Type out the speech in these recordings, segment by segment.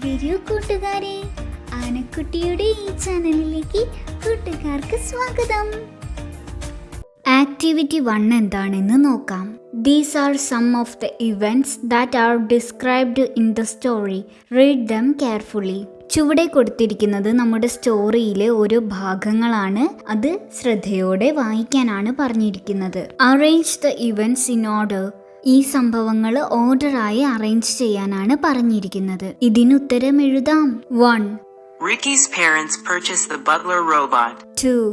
വരൂ കൂട്ടുകാരെ, ആനക്കുട്ടിയുടെ ഈ ചാനലിലേക്ക് കൂട്ടുകാർക്ക് സ്വാഗതം. ആക്ടിവിറ്റി 1 എന്താണെന്ന് നോക്കാം. These are some of the events that are described in the story. Read them carefully. ചുവടെ കൊടുത്തിരിക്കുന്നത് നമ്മുടെ സ്റ്റോറിയിലെ ഓരോ ഭാഗങ്ങളാണ്. അത് ശ്രദ്ധയോടെ വായിക്കാനാണ് പറഞ്ഞിരിക്കുന്നത്. Arrange the events in order. ഈ സംഭവങ്ങൾ ഓർഡറായി അറേഞ്ച് ചെയ്യാനാണ് പറഞ്ഞിരിക്കുന്നത്. ഇതിനുത്തരം എഴുതാം. 1. Ricky's parents purchase the butler robot. 2.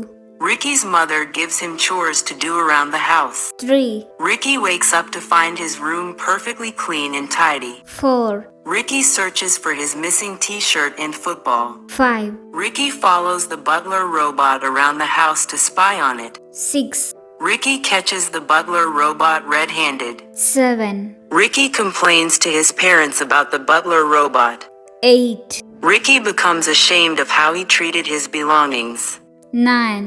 Ricky's mother gives him chores to do around the house. 3. Ricky wakes up to find his room perfectly clean and tidy. 4. Ricky searches for his missing t-shirt in football. 5. Ricky follows the butler robot around the house to spy on it. 6. Ricky catches the butler robot red-handed. 7. Ricky complains to his parents about the butler robot. 8. Ricky becomes ashamed of how he treated his belongings. 9.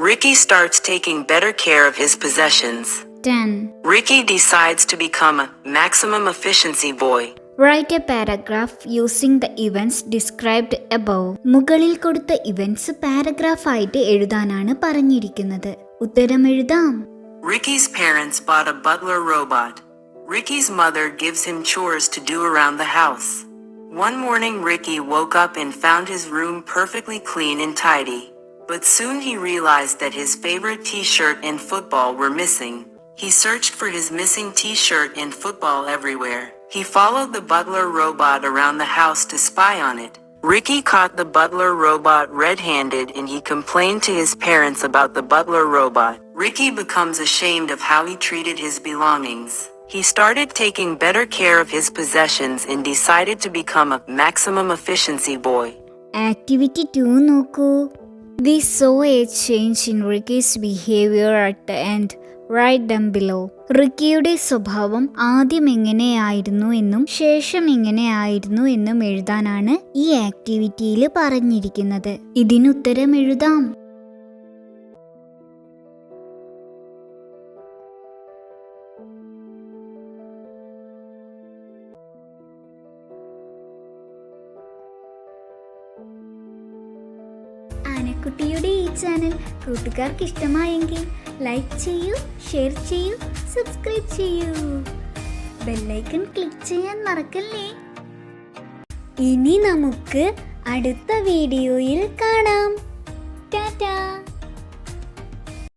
Ricky starts taking better care of his possessions. 10. Ricky decides to become a maximum efficiency boy. Write a paragraph using the events described above. മുകളിൽ കൊടുത്ത events paragraph ആയിട്ട് എഴുതാനാണ് പറഞ്ഞിരിക്കുന്നത്. ഉത്തരം എഴുതാം. Ricky's parents bought a butler robot. Ricky's mother gives him chores to do around the house. One morning Ricky woke up and found his room perfectly clean and tidy. But soon he realized that his favorite t-shirt and football were missing. He searched for his missing t-shirt and football everywhere. He followed the butler robot around the house to spy on it. Ricky caught the butler robot red-handed and he complained to his parents about the butler robot. Ricky becomes ashamed of how he treated his belongings. He started taking better care of his possessions and decided to become a maximum efficiency boy. Activity 2 നോക്കൂ. We saw a change in Ricky's behavior at the end. Write them below. റിക്കിയുടെ സ്വഭാവം ആദ്യം എങ്ങനെയായിരുന്നു എന്നും ശേഷം എങ്ങനെയായിരുന്നു എന്നും എഴുതാനാണ് ഈ ആക്ടിവിറ്റിയിൽ പറഞ്ഞിരിക്കുന്നത്. ഇതിനുത്തരം എഴുതാം. ആനക്കുട്ടിയുടെ ഈ ചാനൽ കൂട്ടുകാർക്ക് ഇഷ്ടമായെങ്കിൽ ലൈക്ക് ചെയ്യൂ, ഷെയർ ചെയ്യൂ, സബ്സ്ക്രൈബ് ചെയ്യൂ. ബെല്ലൈക്കൺ ക്ലിക്ക് ചെയ്യാൻ മറക്കല്ലേ. ഇനി നമുക്ക് അടുത്ത വീഡിയോയിൽ കാണാം. ടാറ്റാ.